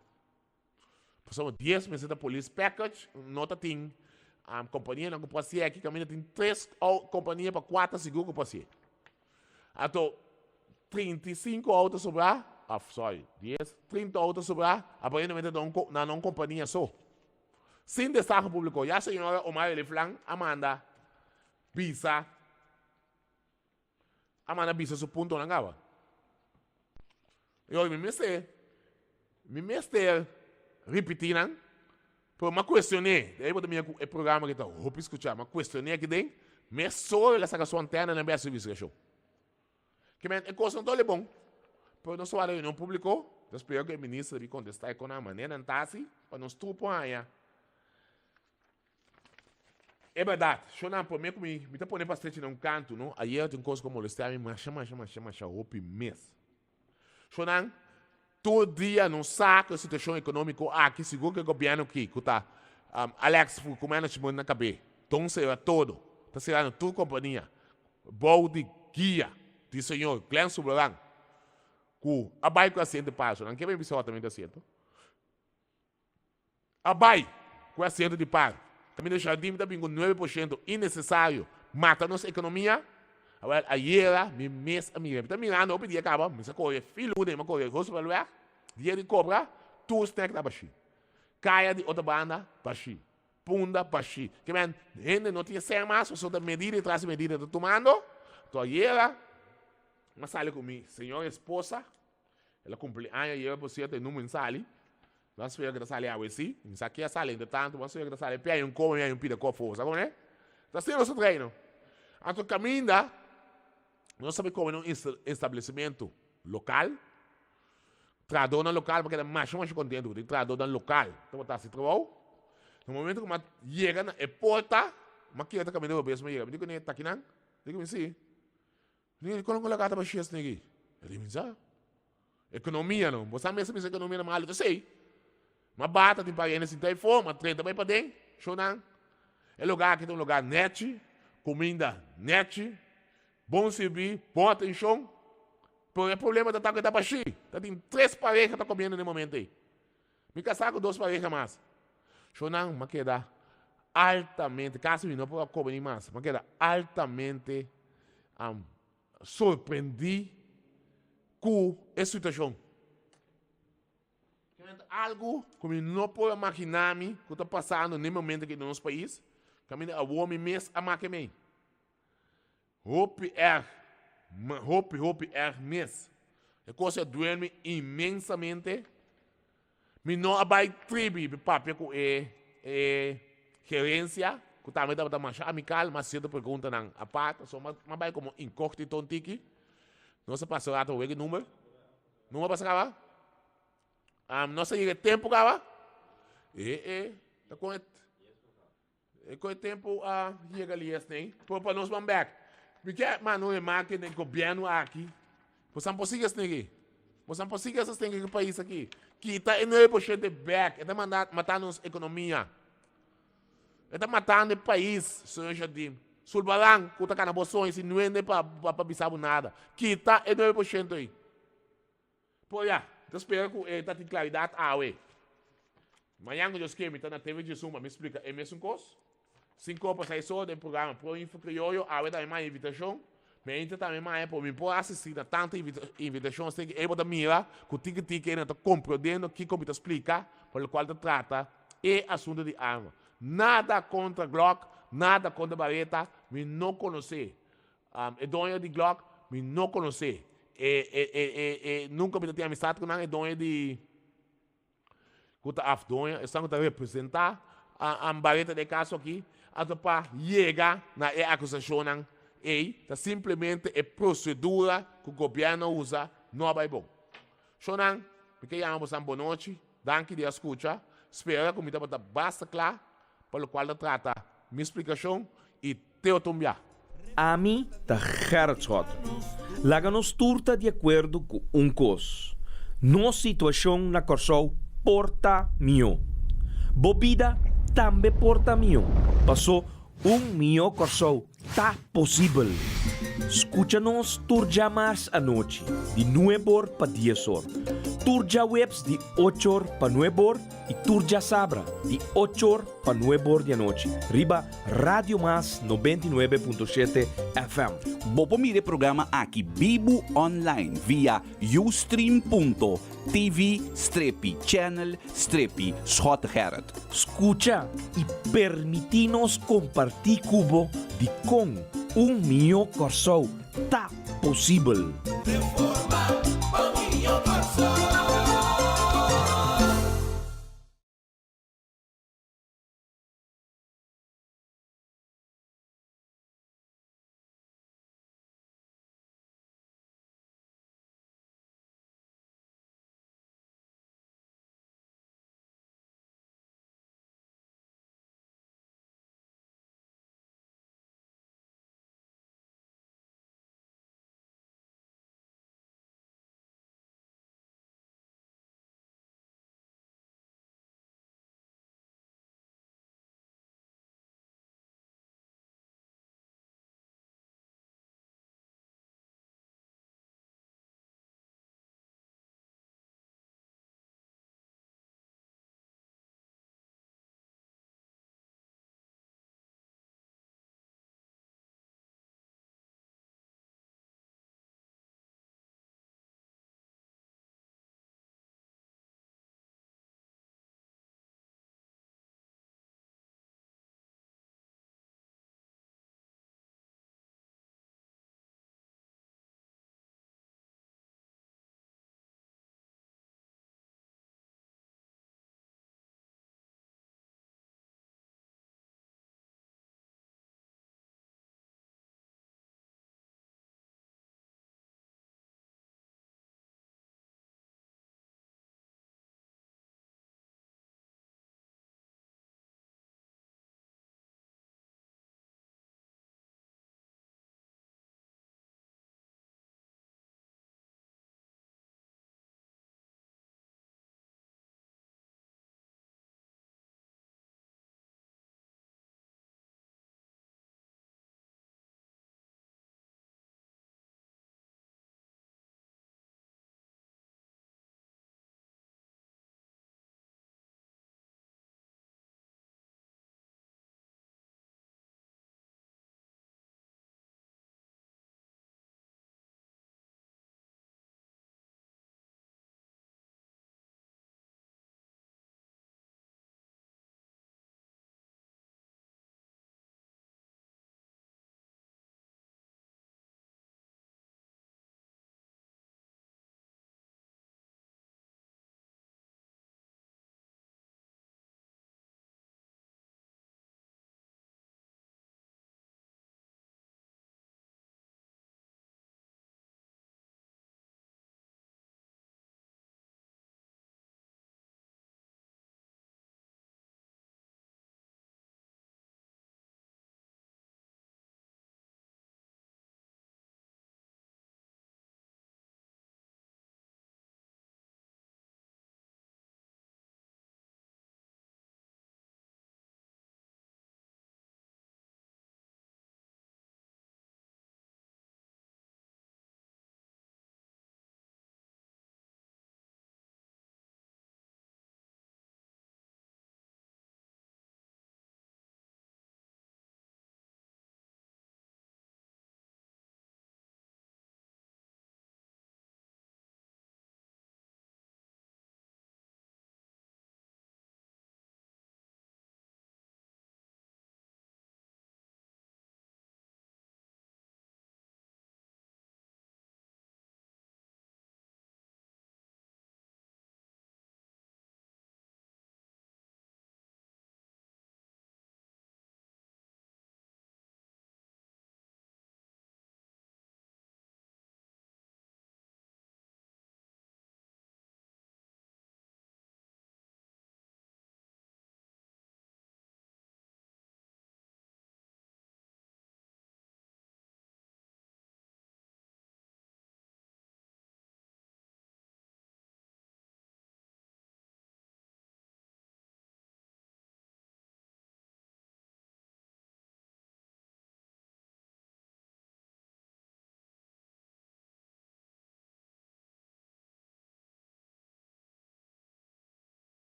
Passamos 10 meses da Police Package, nota tem a companhia não pode ser aqui, caminha tem 3 companhias para 4 seguros que pode ser. Então, 35 autos sobrar, 30 autos sobrar, aparentemente na não companhia só. Sem destaque público, já a senhora Omar Eleflan, Amanda Bisa seu ponto na gava. Eu me mestre, repetindo, por uma questionei, daí eu também o programa que está, vou escutar, uma questionei aqui dentro, mas só ela saca sua antena na minha serviço show. Que é coisa não é bom, por não só a reunião pública, eu espero que o ministro me contestar com a maneira não está assim, para nós tudo por aí. É verdade, eu não por mim me está pondo bastante num canto, não? Aí tem coisa como molestar, mas chama, roupa mês. Eu não todo dia não saca a situação econômica aqui, seguro que o governo aqui, que está Alex, com management na cabeça, então será todo, está sendo toda companhia, balde guia, de senhor Glenn Soberano, que abai com assento para não quer ver isso também de assento. Abai com assento de par, também do jardim está vindo 9% innecessário, mata nossa economia. Agora, ayer, me mês a minha, tá mirando, eu pedi acaba, me sacou, filho de uma coisa, rosto para lugar, dia de cobra, tu snack da baixi. Caia de outra banda, baixi. Punda, baixi. Que man, gente não tinha ser mais, só da medida e traz medida, tá tomando. Então, ayer, uma sala comigo, senhora esposa, ela cumpriu, ayer, você tem número em sala, nós fomos a sala a esse, em saque a sala, entretanto, nós fomos a sala, pia um como, um pida com força, sabe, né? Tá sendo nosso treino. Então, caminha, nós sabemos como é um estabelecimento local, trador no local, porque é mais contente, tem trador no local. Então, está se trabalhando. No momento que chega na porta, mas que está caminhando para o mesmo, me digo que está aqui, não? Digo, sim. Digo, como é que está para chegar aqui? Eu digo, já. Economia, não. Você mesmo pensa economia na mal, eu sei. Mas bata, tem para ir nesse telefone, mas 30 vai para dentro, show não. É lugar que tem um lugar net, comida net, bom serviço, bom atenção. O problema da que está baixo. Tem 3 parejas que estão comendo no momento aí. Me casar com 2 parejas mais. Eu não, mas queda altamente, caso não pode comer mais, mas queda altamente surpreendido com essa situação. Algo que eu não posso imaginar que está passando no momento aqui no nosso país. Caminho a homem mesmo a máquina. Hope mesmo. A coisa doeu-me imensamente. Me não abai tribe de papel com gerência, que também estava mais amical, mas cedo pergunta não. A parte, só mas vai como incógnito tontiqui. Não se passa lá o número. Não vai passar lá. Não se chega tempo lá. Com o tempo chega ali assim. Para nós vamos back. Porque mano é máquina de governo aqui. Você não pode assim aqui. Você não pode assim aqui no país aqui. Que está em 9% de back. Está matando a economia. Está matando o país, senhor Jardim. Sulbalang, que está com bolsões e não é nem para bisabo nada. Que está em 9% aí. Pô, já. Eu espero que está tem claridade. Amanhã eu esquema, está na TV de Zuma, me explica. É mesmo coisa? 5 horas para sair só do programa. Pro Info Criollo, a dar mais invitação. Mas ainda também, mas por mim, por assistir a tanta invitações, tem que eu da mira, que o tique ainda está compreendendo, que como te explica, por o qual te trata, é assunto de arma. Nada contra Glock, nada contra Barreta, me não conhecer. É dono de Glock, me não conhecer. Nunca me tenho amizade com ninguém, é dono de... Que está afdonha, estão a representar a Barreta de caso aqui, até para chegar na acusação. Tá simplesmente é procedura que o governo usa, não vai bom. Shonan, me chamamos uma boa noite, danke de escuta, espero que me dê basta claro, pelo qual trata minha explicação e teu tombiar. A mim tá hertzot. Laga nos turta de acordo com coisa. No situação na corsou porta mio. Bobida também porta mio. Passou mio corsou. Tá possível. Escucha-nos turja mais à noite, de 9 para 10 horas. Turja webs de 8 horas para 9 horas e turja sabra de 8 horas para 9 horas da noite. Riba Radio Mas 99.7 FM. Bopo mire programa aqui Bibo Online via ustream.tv/channel/Schotgerrit. Escucha e permitinos compartir cubo de com Miho Ko tá possível. Reforma